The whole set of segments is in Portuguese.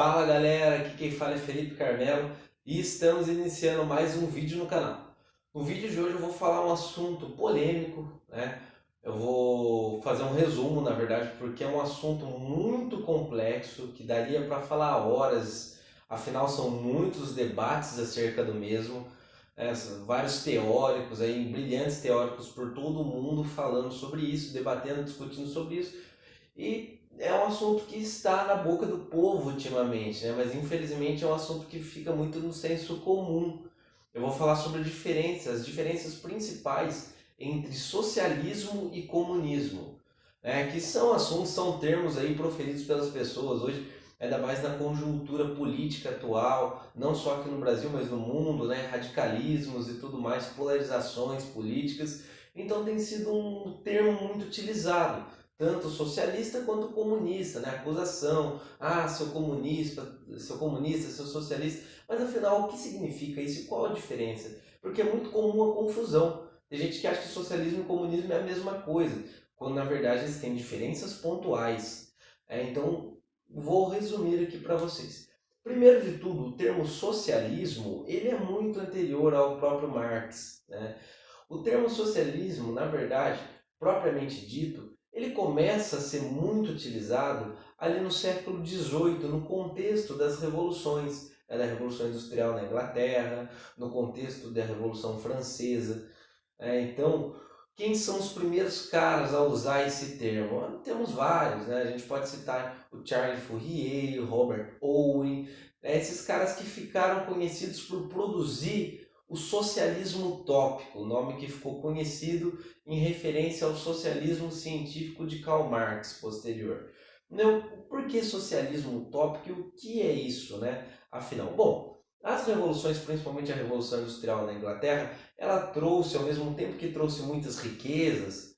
Fala galera, aqui quem fala é Felipe Carmelo e estamos iniciando mais um vídeo no canal. No vídeo de hoje eu vou falar um assunto polêmico, né? Eu vou fazer um resumo, na verdade, porque é um assunto muito complexo que daria para falar horas, afinal são muitos debates acerca do mesmo, vários teóricos aí, brilhantes teóricos por todo o mundo falando sobre isso, debatendo, discutindo sobre isso. E é um assunto que está na boca do povo ultimamente, né? Mas infelizmente é um assunto que fica muito no senso comum. Eu vou falar sobre as diferenças principais entre socialismo e comunismo, né? Que são assuntos, são termos aí proferidos pelas pessoas hoje, ainda mais na conjuntura política atual, não só aqui no Brasil, mas no mundo, né? Radicalismos e tudo mais, polarizações políticas. Então tem sido um termo muito utilizado tanto socialista quanto comunista, né? Acusação, seu comunista, seu socialista. Mas afinal, o que significa isso e qual a diferença? Porque é muito comum a confusão. Tem gente que acha que socialismo e comunismo é a mesma coisa, quando na verdade eles têm diferenças pontuais. Então, vou resumir aqui para vocês. Primeiro de tudo, o termo socialismo ele é muito anterior ao próprio Marx, né? O termo socialismo, na verdade, propriamente dito, ele começa a ser muito utilizado ali no século XVIII, no contexto das revoluções, da Revolução Industrial na Inglaterra, no contexto da Revolução Francesa. Então, quem são os primeiros caras a usar esse termo? Temos vários, né? A gente pode citar o Charles Fourier, o Robert Owen, né? Esses caras que ficaram conhecidos por produzir o socialismo utópico, o nome que ficou conhecido em referência ao socialismo científico de Karl Marx posterior. Não, por que socialismo utópico e o que é isso, né? Afinal, bom, as revoluções, principalmente a Revolução Industrial na Inglaterra, ela trouxe, ao mesmo tempo que trouxe muitas riquezas,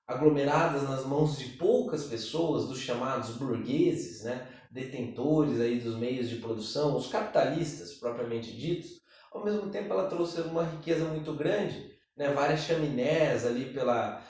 aglomeradas nas mãos de poucas pessoas, dos chamados burgueses, né, detentores aí dos meios de produção, os capitalistas propriamente ditos, ao mesmo tempo ela trouxe uma riqueza muito grande, né, várias chaminés ali pela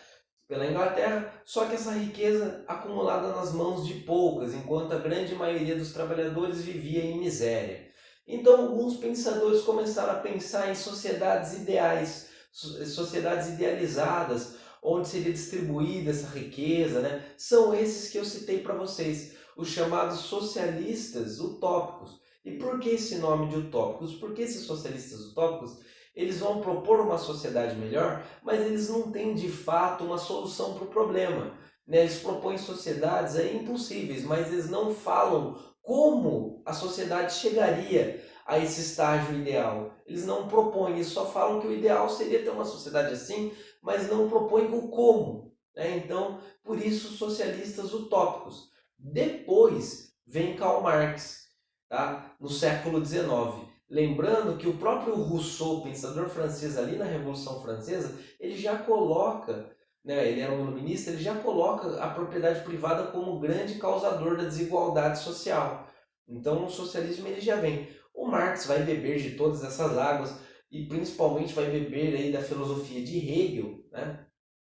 Inglaterra, só que essa riqueza acumulada nas mãos de poucas, enquanto a grande maioria dos trabalhadores vivia em miséria. Então, alguns pensadores começaram a pensar em sociedades ideais, sociedades idealizadas, onde seria distribuída essa riqueza, né? São esses que eu citei para vocês, os chamados socialistas utópicos. E por que esse nome de utópicos? Porque esses socialistas utópicos, eles vão propor uma sociedade melhor, mas eles não têm de fato uma solução para o problema, né? Eles propõem sociedades aí impossíveis, mas eles não falam como a sociedade chegaria a esse estágio ideal. Eles não propõem, eles só falam que o ideal seria ter uma sociedade assim, mas não propõem o como. Né? Então, por isso, socialistas utópicos. Depois vem Karl Marx, tá? No século XIX. Lembrando que o próprio Rousseau, pensador francês ali na Revolução Francesa, ele já coloca, né, ele era um iluminista, ele já coloca a propriedade privada como grande causador da desigualdade social. Então, no socialismo ele já vem. O Marx vai beber de todas essas águas e principalmente vai beber aí da filosofia de Hegel, né?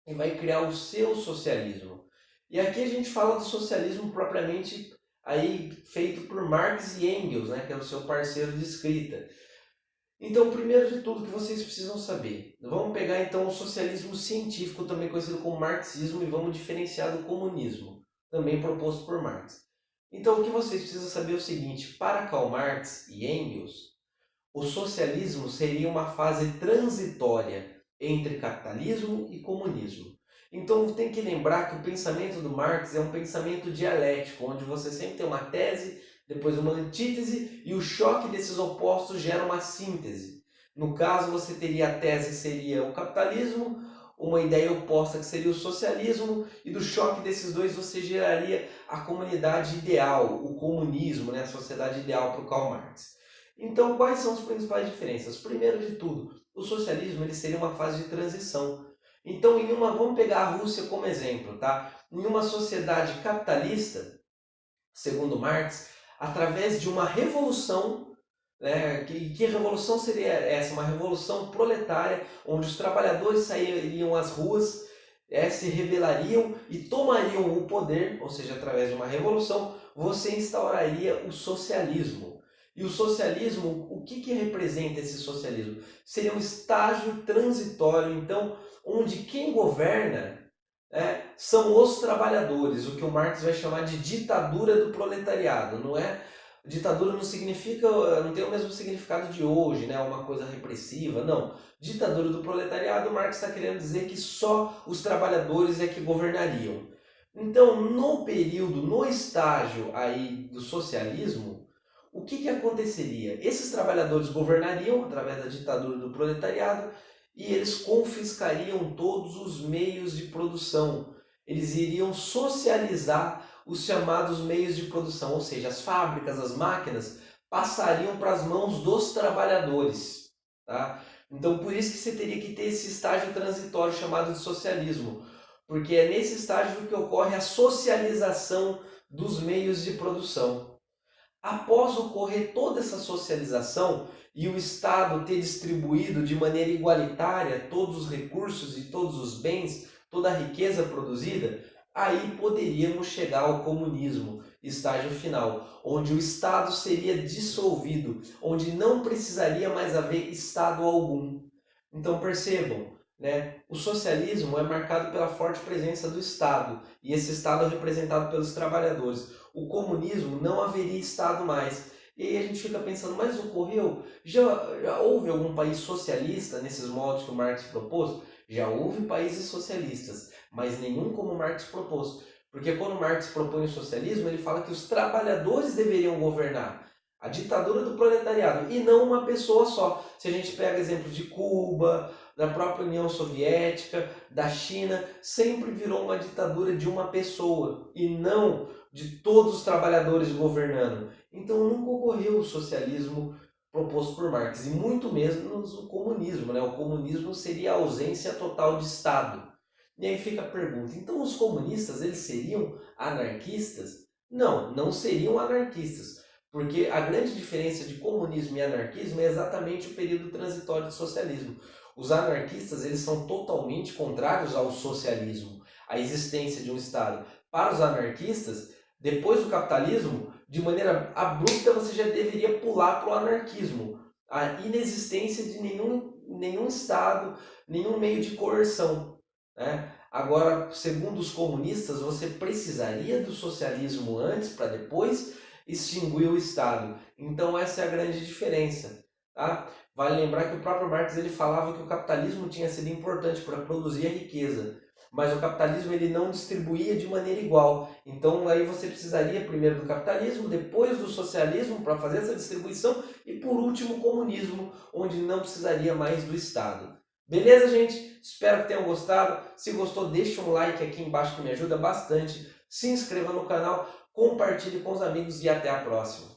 E vai criar o seu socialismo. E aqui a gente fala do socialismo propriamente aí feito por Marx e Engels, né, que é o seu parceiro de escrita. Então, primeiro de tudo que vocês precisam saber, vamos pegar então o socialismo científico, também conhecido como marxismo, e vamos diferenciar do comunismo, também proposto por Marx. Então, o que vocês precisam saber é o seguinte, para Karl Marx e Engels, o socialismo seria uma fase transitória entre capitalismo e comunismo. Então tem que lembrar que o pensamento do Marx é um pensamento dialético, onde você sempre tem uma tese, depois uma antítese e o choque desses opostos gera uma síntese. No caso, você teria a tese que seria o capitalismo, uma ideia oposta que seria o socialismo, e do choque desses dois você geraria a comunidade ideal, o comunismo, né? A sociedade ideal para o Karl Marx. Então, quais são as principais diferenças? Primeiro de tudo, o socialismo ele seria uma fase de transição. Então, vamos pegar a Rússia como exemplo, tá? Em uma sociedade capitalista, segundo Marx, através de uma revolução, né? Que revolução seria essa? Uma revolução proletária, onde os trabalhadores sairiam às ruas, se rebelariam e tomariam o poder, ou seja, através de uma revolução, você instauraria o socialismo. E o socialismo, o que representa esse socialismo? Seria um estágio transitório, então, onde quem governa são os trabalhadores, o que o Marx vai chamar de ditadura do proletariado, não é? Ditadura não significa, não tem o mesmo significado de hoje, né? Uma coisa repressiva, não. Ditadura do proletariado, Marx está querendo dizer que só os trabalhadores é que governariam. Então, no período, no estágio aí do socialismo, o que aconteceria? Esses trabalhadores governariam através da ditadura do proletariado e eles confiscariam todos os meios de produção. Eles iriam socializar os chamados meios de produção, ou seja, as fábricas, as máquinas, passariam para as mãos dos trabalhadores. Tá? Então, por isso que você teria que ter esse estágio transitório chamado de socialismo, porque é nesse estágio que ocorre a socialização dos meios de produção. Após ocorrer toda essa socialização e o Estado ter distribuído de maneira igualitária todos os recursos e todos os bens, toda a riqueza produzida, aí poderíamos chegar ao comunismo, estágio final, onde o Estado seria dissolvido, onde não precisaria mais haver Estado algum. Então percebam, o socialismo é marcado pela forte presença do Estado, e esse Estado é representado pelos trabalhadores. O comunismo não haveria Estado mais. E aí a gente fica pensando, mas ocorreu? Já houve algum país socialista nesses moldes que o Marx propôs? Já houve países socialistas, mas nenhum como Marx propôs. Porque quando Marx propõe o socialismo, ele fala que os trabalhadores deveriam governar. A ditadura do proletariado, e não uma pessoa só. Se a gente pega exemplos de Cuba, da própria União Soviética, da China, sempre virou uma ditadura de uma pessoa, e não de todos os trabalhadores governando. Então nunca ocorreu o socialismo proposto por Marx, e muito menos o comunismo. O comunismo seria a ausência total de Estado. E aí fica a pergunta, então os comunistas eles seriam anarquistas? Não, não seriam anarquistas. Porque a grande diferença de comunismo e anarquismo é exatamente o período transitório do socialismo. Os anarquistas eles são totalmente contrários ao socialismo, à existência de um Estado. Para os anarquistas, depois do capitalismo, de maneira abrupta você já deveria pular para o anarquismo. A inexistência de nenhum Estado, nenhum meio de coerção. Agora, segundo os comunistas, você precisaria do socialismo antes para depois extinguir o Estado. Então essa é a grande diferença. Tá? Vale lembrar que o próprio Marx ele falava que o capitalismo tinha sido importante para produzir a riqueza, mas o capitalismo ele não distribuía de maneira igual. Então aí você precisaria primeiro do capitalismo, depois do socialismo para fazer essa distribuição e por último o comunismo, onde não precisaria mais do Estado. Beleza, gente? Espero que tenham gostado. Se gostou, deixa um like aqui embaixo que me ajuda bastante. Se inscreva no canal, compartilhe com os amigos e até a próxima.